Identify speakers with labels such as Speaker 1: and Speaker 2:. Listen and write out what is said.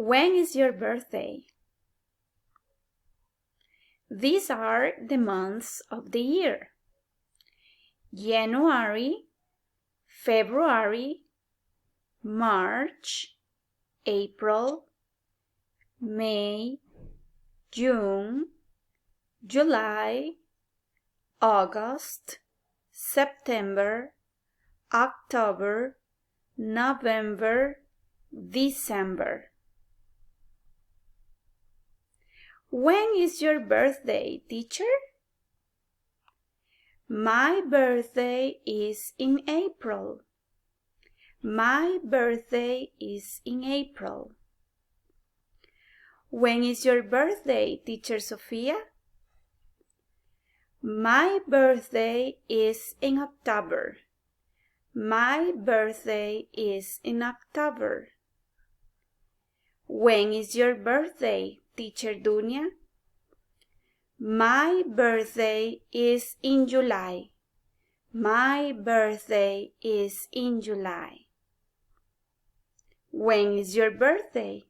Speaker 1: When is your birthday? These are the months of the year: January, February, March, April, May, June, July, August, September, October, November, December. When is your birthday, teacher? My birthday is in April. My birthday is in April. When is your birthday, teacher Sophia? My birthday is in October. My birthday is in October. When is your birthday, teacher Dunia? My birthday is in July. My birthday is in July. When is your birthday?